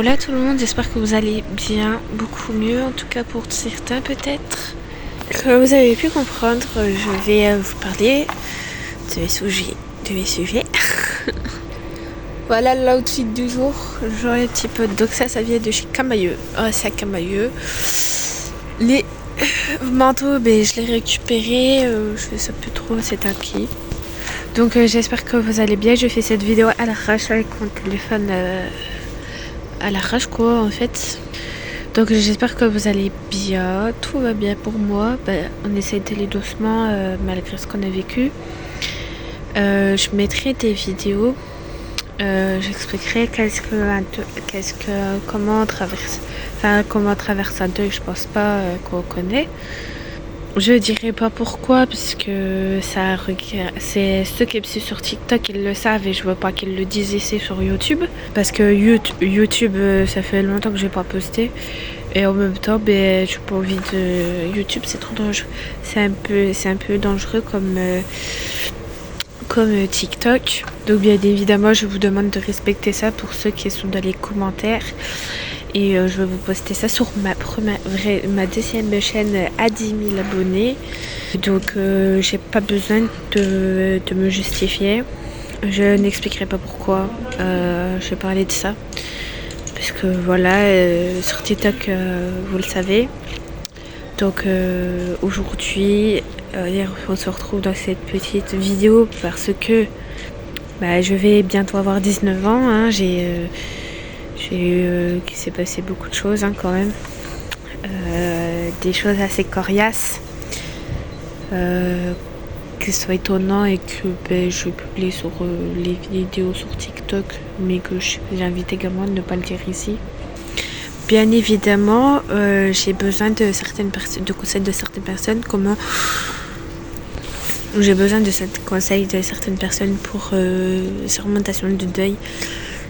Hola tout le monde, j'espère que vous allez bien, beaucoup mieux en tout cas pour certains peut-être. Comme vous avez pu comprendre, je vais vous parler de mes sujets. Voilà l'outfit du jour, genre un petit peu, donc ça vient de chez Camailleux, un sac Camailleux. Les manteaux, je l'ai récupéré, je sais plus trop c'est à qui. Donc j'espère que vous allez bien, je fais cette vidéo à l'arrache avec mon téléphone à l'arrache quoi en fait. Donc j'espère que vous allez bien, tout va bien pour moi. On essaie d'aller doucement malgré ce qu'on a vécu. Je mettrai des vidéos, j'expliquerai comment on traverse un deuil. Je pense pas qu'on connaît. Je dirais pas pourquoi, puisque c'est ceux qui me suivent sur TikTok, ils le savent et je veux pas qu'ils le disent ici sur YouTube. Parce que YouTube, ça fait longtemps que j'ai pas posté. Et en même temps, j'ai pas envie de... YouTube, c'est trop dangereux. C'est un peu dangereux comme TikTok. Donc bien évidemment, je vous demande de respecter ça pour ceux qui sont dans les commentaires. Et je vais vous poster ça sur ma deuxième chaîne à 10 000 abonnés. Donc j'ai pas besoin de me justifier. Je n'expliquerai pas pourquoi je vais parler de ça. Parce que voilà, sur TikTok, vous le savez. Donc aujourd'hui, on se retrouve dans cette petite vidéo parce que je vais bientôt avoir 19 ans. Hein, qu'il s'est passé beaucoup de choses quand même, des choses assez coriaces, que ce soit étonnant et que je publie sur les vidéos sur TikTok, mais que j'invite également à ne pas le dire ici. Bien évidemment, j'ai besoin de conseils de certaines personnes. J'ai besoin de conseils de certaines personnes pour surmontation du deuil.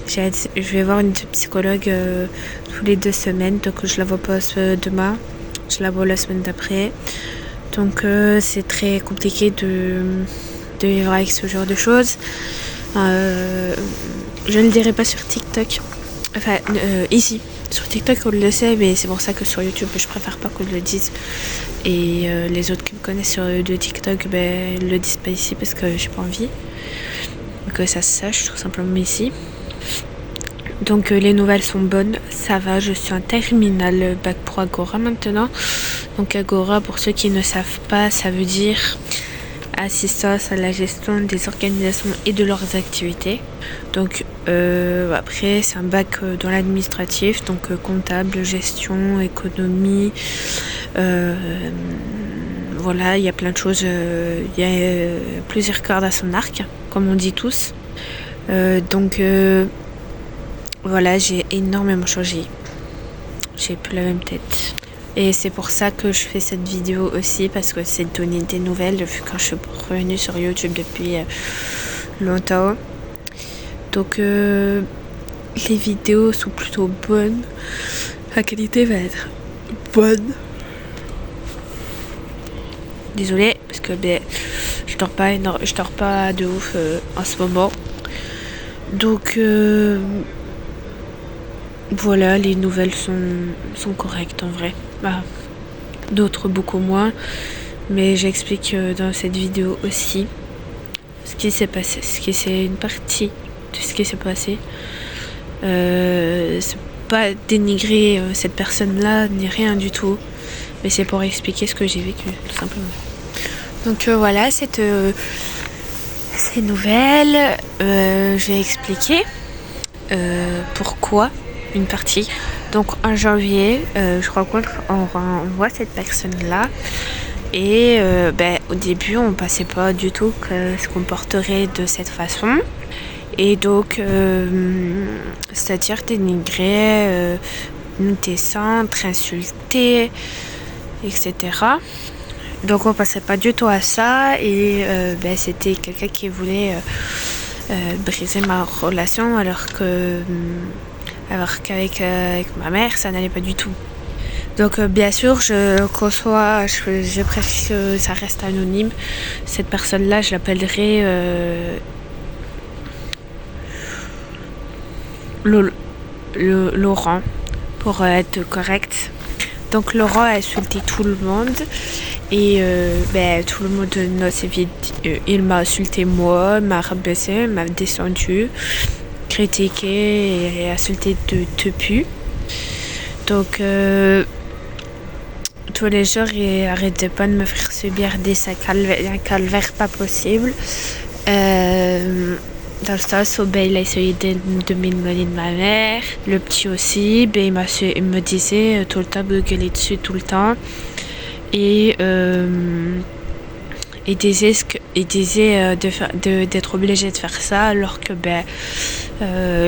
Je vais voir une psychologue tous les 2 semaines, donc je la vois pas demain, je la vois la semaine d'après. Donc c'est très compliqué de vivre avec ce genre de choses. Je ne le dirai pas sur TikTok, enfin ici. Sur TikTok on le sait, mais c'est pour ça que sur YouTube je préfère pas qu'on le dise. Et les autres qui me connaissent de TikTok le disent pas ici parce que j'ai pas envie que ça se sache tout simplement ici. Donc les nouvelles sont bonnes, ça va, je suis en terminale bac pro Agora maintenant. Donc Agora, pour ceux qui ne savent pas, ça veut dire assistance à la gestion des organisations et de leurs activités. Donc après c'est un bac dans l'administratif, donc comptable, gestion, économie, voilà, il y a plein de choses, il y a plusieurs cordes à son arc, comme on dit tous. Donc voilà, j'ai énormément changé. J'ai plus la même tête. Et c'est pour ça que je fais cette vidéo aussi, parce que c'est de donner des nouvelles, vu que je suis revenue sur YouTube depuis longtemps. Donc les vidéos sont plutôt bonnes. La qualité va être bonne. Désolée, parce que je dors pas de ouf en ce moment. Donc voilà, les nouvelles sont correctes en vrai. D'autres beaucoup moins. Mais j'explique dans cette vidéo aussi ce qui s'est passé. C'est une partie de ce qui s'est passé. C'est pas dénigrer cette personne-là, ni rien du tout. Mais c'est pour expliquer ce que j'ai vécu, tout simplement. Donc voilà, ces nouvelles, je vais expliquer pourquoi une partie. Donc en janvier, on voit cette personne-là et au début on pensait pas du tout que se comporterait de cette façon. Et donc, c'est-à-dire dénigrer, nous descendre, insulter, etc. Donc on passait pas du tout à ça et c'était quelqu'un qui voulait briser ma relation alors qu'avec ma mère ça n'allait pas du tout. Donc bien sûr je conçois, je préfère que ça reste anonyme. Cette personne là je l'appellerai Laurent, pour être correct. Donc Laurent a insulté tout le monde et tout le monde il m'a insulté moi, m'a rabaissé, m'a descendu, critiqué et insulté de pu. Donc tous les jours il arrêtait pas de me faire subir un calvaire pas possible. Dans le sens où il a essayé de m'éloigner de ma mère. Le petit aussi, il me disait tout le temps, me gueuler dessus tout le temps. Et il disait d'être obligé de faire ça alors que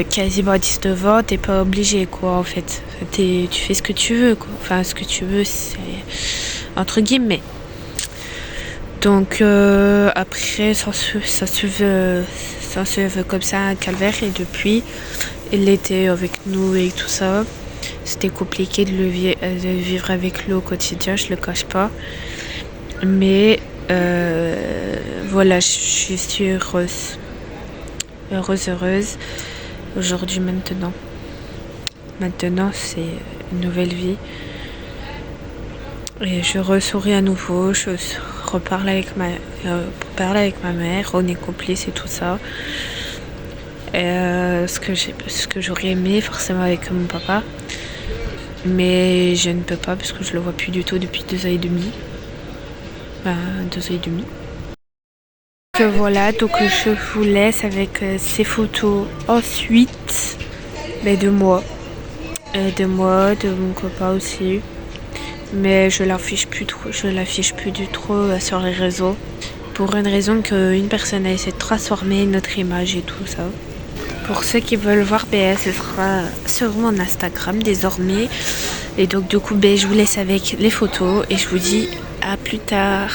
quasiment à 19 ans, t'es pas obligé quoi en fait. Tu fais ce que tu veux quoi. Enfin ce que tu veux c'est entre guillemets. Donc après ça se veut comme ça un calvaire et depuis il était avec nous et tout ça. C'était compliqué de vivre avec lui au quotidien, je le cache pas. Mais voilà, je suis heureuse aujourd'hui maintenant. Maintenant c'est une nouvelle vie. Et je ressouris à nouveau, je reparle parle avec ma mère, on est complices et tout ça. Ce que j'aurais aimé forcément avec mon papa. Mais je ne peux pas parce que je le vois plus du tout depuis 2 ans et demi. 2 ans et demi. Donc voilà, donc je vous laisse avec ces photos ensuite de moi. De mon copain aussi. Mais je l'affiche plus du tout sur les réseaux. Pour une raison qu'une personne a essayé de transformer notre image et tout ça. Pour ceux qui veulent voir, ce sera sur mon Instagram désormais. Et donc du coup, je vous laisse avec les photos et je vous dis à plus tard.